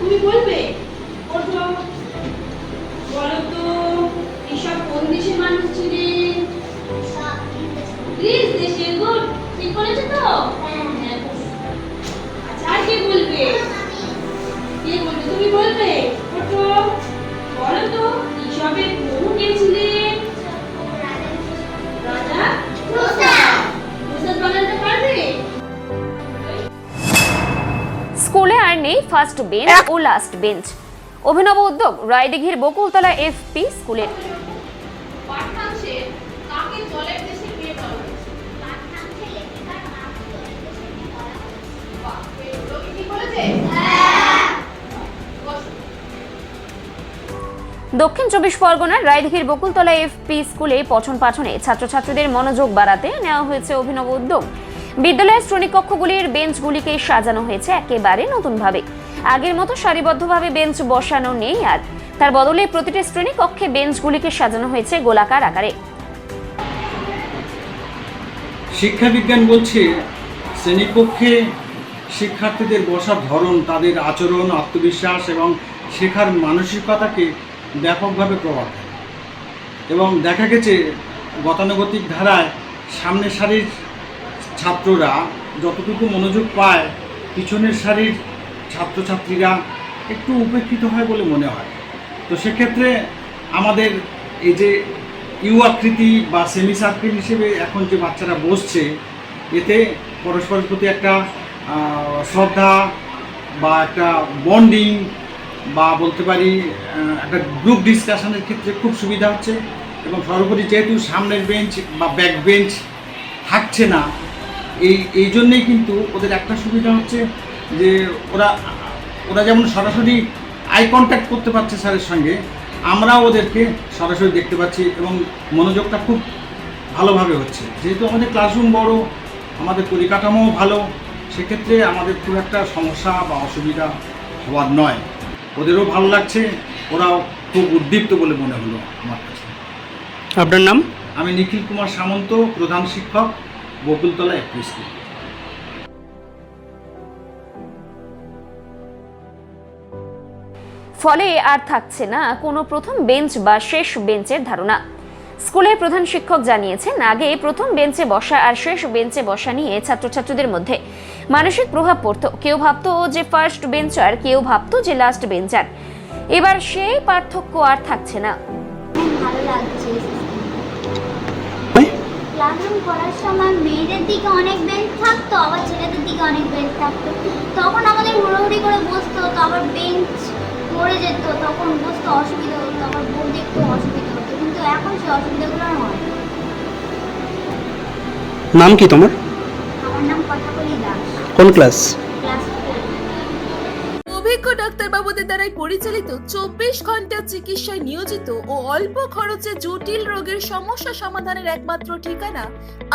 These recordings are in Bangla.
তুমি বলবে? ওঠো, বলো তো এসব কোন দেশের মানুষ ছিলেন? গ্রিস দেশে। গুড, ঠিক বলেছো তো? আচ্ছা, আর কে বলবে? কে বলবে? তুমি বলবে? ওঠো, বলো তো এসবের প্রভু কে ছিলেন? রাজা মুসা বানাতে পারবে? স্কুলে আর নেই ফার্স্ট বেঞ্চ ও লাস্ট বেঞ্চ। অভিনব উদ্যোগ রায়দিঘির বকুলতলা এফপি স্কুলের। পাঠ্যাংশে কাকে জলের দেশে মেয়ে বলা হয়েছে? পাঠ্যাংশে লেখিকার নাম জলের দেশে মেয়ে বলা হয়েছে। বাহ, এগুলো কি ঠিক বলেছে? হ্যাঁ। দক্ষিণ চব্বিশ পরগনার রায়দিঘির বকুলতলা এফপি স্কুলে পঠন পাঠনে ছাত্রছাত্রীদের মনোযোগ বাড়াতে নেওয়া হয়েছে অভিনব উদ্যোগ। বিদ্যালয়ের শ্রেণীকক্ষগুলির বেঞ্চগুলিকে সাজানো হয়েছে একেবারে নতুনভাবে। আগের মতো সারিবদ্ধভাবে বেঞ্চ বসানো নেই, আর তার বদলে প্রতিটি শ্রেণীকক্ষে বেঞ্চগুলিকে সাজানো হয়েছে গোলাকার আকারে। শিক্ষা বিজ্ঞান বলছে শ্রেণীকক্ষে শিক্ষার্থীদের বসার ধরন তাদের আচরণ, আত্মবিশ্বাস এবং শেখার মানসিকতাকে ব্যাপকভাবে প্রভাব ফেলে। এবং দেখা গেছে গতানুগতিক ধারায় সামনের সারির ছাত্ররা যতটুকু মনোযোগ পায়, পিছনের সারির ছাত্রছাত্রীরা একটু উপেক্ষিত হয় বলে মনে হয়। তো সেক্ষেত্রে আমাদের এই যে ইউ আকৃতি বা সেমি সার্কেল হিসেবে এখন যে বাচ্চারা বসছে, এতে পরস্পরের প্রতি একটা শ্রদ্ধা বা একটা বন্ডিং বা বলতে পারি একটা গ্রুপ ডিসকাশনের ক্ষেত্রে খুব সুবিধা হচ্ছে। এবং সর্বোপরি যেহেতু সামনের বেঞ্চ বা ব্যাক বেঞ্চ থাকছে না, এই জন্যেই কিন্তু ওদের একটা সুবিধা হচ্ছে যে ওরা যেমন সরাসরি আই কন্ট্যাক্ট করতে পারছে স্যারের সঙ্গে, আমরাও ওদেরকে সরাসরি দেখতে পাচ্ছি এবং মনোযোগটা খুব ভালোভাবে হচ্ছে। যেহেতু আমাদের ক্লাসরুম বড়, আমাদের পরিকাঠামোও ভালো, সেক্ষেত্রে আমাদের খুব একটা সমস্যা বা অসুবিধা হওয়ার নয়। ওদেরও ভালো লাগছে, ওরাও খুব উদ্দীপ্ত বলে মনে হলো আমার কাছে। আপনার নাম? আমি নিখিল কুমার সামন্ত, প্রধান শিক্ষক, বকুলতলা এফপি স্কুল। ফলে আর থাকছে না কোনো প্রথম বেঞ্চ বা শেষ বেঞ্চের ধারণা। স্কুলের প্রধান শিক্ষক জানিয়েছেন, আগে প্রথম বেঞ্চে বসা আর শেষ বেঞ্চে বসা নিয়ে ছাত্রছাত্রীদের মধ্যে মানসিক প্রভাব পড়তো। কেউ ভাবতো যে ফার্স্ট বেঞ্চার, কেউ ভাবতো যে লাস্ট বেঞ্চার। এবার সেই পার্থক্য আর থাকছে না। ভালো লাগছে। ক্লাসরুম করার সময় মেয়েদের দিকে অনেক বেঞ্চ থাকতো, আবার ছেলেদের দিকে অনেক বেঞ্চ থাকতো। তখন আমাদের হুড়োহুড়ি করে বসতে হতো, আবার বেঞ্চ পড়ে যেত, তখন বসতে অসুবিধা হতো, আবার বোর্ড দেখতেও অসুবিধা হতো। কিন্তু এখন সেই অসুবিধাগুলো আর হয় না। নাম কি তোমার? আমার নাম কথাকলি দাস। কোন ক্লাস? ক্লাস 4। অভিজ্ঞ ডাক্তারবাবুদের দ্বারাই পরিচালিত 24 ঘন্টা চিকিৎসায় নিয়োজিত ও অল্প খরচে জটিল রোগের সমস্যা সমাধানের একমাত্র ঠিকানা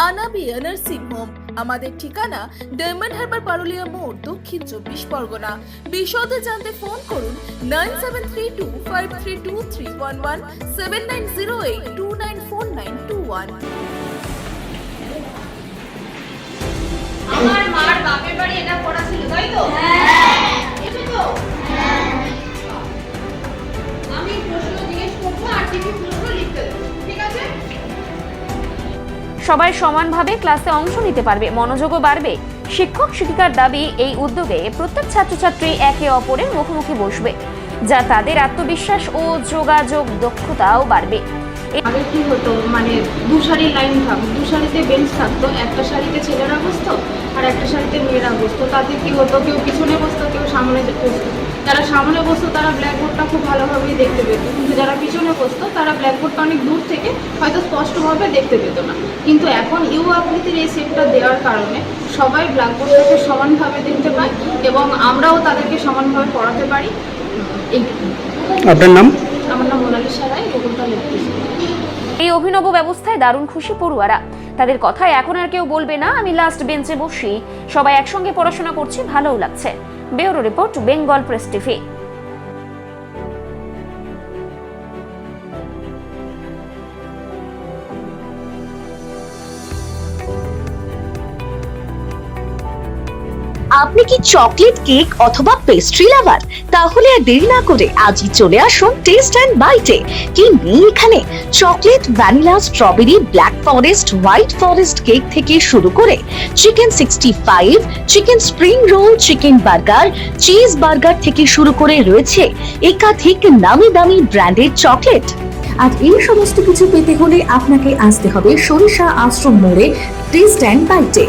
আনাবিয়া নার্সিং হোম। আমাদের ঠিকানা ডায়মন্ড হারবার পারুলিয়া মোড়, দক্ষিণ 24 পরগনা। বিশদে জানতে ফোন করুন 9732532311 7908294921। আমার মার বাপের বাড়ি এটা পড়া ছিল, তাই তো? হ্যাঁ। এসো তো? হ্যাঁ। আমি প্রশ্ন জিজ্ঞেস করবো আর তুমি প্রশ্ন লিখতে দেবো, ঠিক আছে? সবাই সমানভাবে ক্লাসে অংশ নিতে পারবে, মনোযোগও বাড়বে। শিক্ষক শিক্ষিকার দাবি, এই উদ্যোগে প্রত্যেক ছাত্রছাত্রী একে অপরের মুখোমুখি বসবে, যা তাদের আত্মবিশ্বাস ও যোগাযোগ দক্ষতাও বাড়বে। আগে কি হতো, মানে দু সারির লাইন থাকতো, দু সারিতে বেঞ্চ থাকতো, একটা সারিতে ছেলেরা বসতো আর একটা সারিতে মেয়েরা বসতো। তাতে কি হতো, কেউ পিছনে বসতো, কেউ সামনে বসতো। যারা সামনে বসতো তারা ব্ল্যাকবোর্ডটা খুব ভালোভাবেই দেখতে পেত, কিন্তু যারা পিছনে বসতো তারা ব্ল্যাকবোর্ডটা অনেক দূর থেকে হয়তো স্পষ্টভাবে দেখতে পেত না। কিন্তু এখন ইউ আকৃতির এই শেপটা দেওয়ার কারণে সবাই ব্ল্যাকবোর্ডটাকে সমানভাবে দেখতে পায় এবং আমরাও তাদেরকে সমানভাবে পড়াতে পারি। এইটুকু। আপনার নাম? আমার নাম মোনালিসা রায়, বকুলতলা এফপি স্কুল। এই অভিনব ব্যবস্থায় দারুণ খুশি পড়ুয়ারা। তাদের কথায় এখন আর কেউ বলবে না আমি লাস্ট বেঞ্চে বসি, সবাই একসঙ্গে পড়াশোনা করছি, ভালোও লাগছে। Bureau report, Bengal press TV. আপনি কি চকলেট কেক অথবা পেস্ট্রি লাভার? তাহলে আর দেরি না করে আজই চলে আসুন টেস্ট অ্যান্ড বাইটে। কি নেই এখানে? Chocolate, vanilla, strawberry, black forest, white forest cake থেকে শুরু করে chicken 65, chicken spring roll, chicken burger, cheese burger থেকে শুরু করে রয়েছে একাধিক নামি দামি ব্র্যান্ডের চকলেট। আর এই সমস্ত কিছু পেতে হলে আপনাকে আসতে হবে সরিষা আশ্রম মোড়ে টেস্ট অ্যান্ড বাইটে।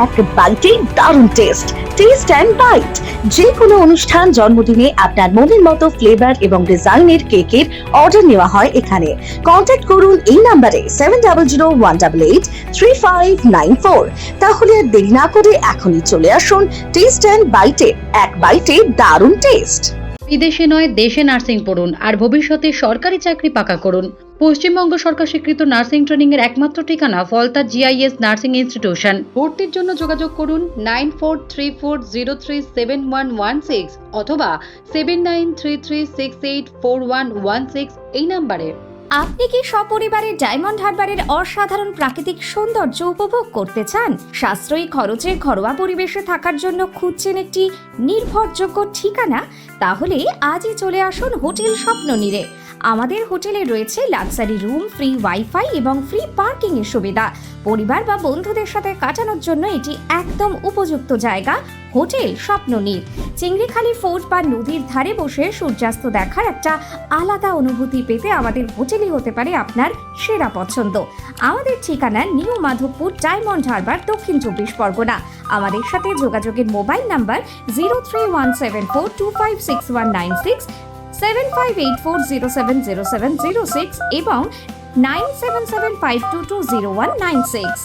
এক বাইটে দারুণ টেস্ট। টেস্ট অ্যান্ড বাইট যে কোনো অনুষ্ঠান, জন্মদিনে আপনার মনের মতো ফ্লেভার এবং ডিজাইনের কেকের অর্ডার নেওয়া হয় এখানে। কন্ট্যাক্ট করুন এই নাম্বারে 7001883594। তাহলে আর দেরি না করে এখনই চলে আসুন টেস্ট অ্যান্ড বাইটে। এক বাইটে দারুণ টেস্ট। বিদেশে নয়, দেশে নার্সিং পড়ুন আর ভবিষ্যতে সরকারি চাকরি পাকা করুন। পশ্চিমবঙ্গ সরকার স্বীকৃত নার্সিং ট্রেনিং এর একমাত্র ঠিকানা ফলতা GIS নার্সিং ইনস্টিটিউশন। ভর্তির জন্য যোগাযোগ করুন 9434037116 অথবা 7933684116 এই নম্বরে। আপনি কি সপরিবারে ডায়মন্ড হারবারের অসাধারণ প্রাকৃতিক সৌন্দর্য উপভোগ করতে চান? সাশ্রয়ী খরচে ঘরোয়া পরিবেশে থাকার জন্য খুঁজছেন একটি নির্ভরযোগ্য ঠিকানা? তাহলে আজই চলে আসুন হোটেল স্বপ্ননীরে। আমাদের হোটেলে রয়েছে লাক্সারি রুম, ফ্রি ওয়াইফাই এবং ফ্রি পার্কিং এর সুবিধা। পরিবার বা বন্ধুদের সাথে কাটানোর জন্য এটি একদম উপযুক্ত জায়গা। হোটেল স্বপ্ননীর চিংড়িখালি ফোর্ট বা নদীর ধারে বসে সূর্যাস্ত দেখার একটা আলাদা অনুভূতি পেতে আমাদের হোটেলই হতে পারে আপনার সেরা পছন্দ। আমাদের ঠিকানা নিউ মাধবপুর, ডায়মন্ড হারবার, দক্ষিণ 24 পরগনা। আমাদের সাথে যোগাযোগের মোবাইল নাম্বার 031742566196, 7584070706 এবং 9775220196।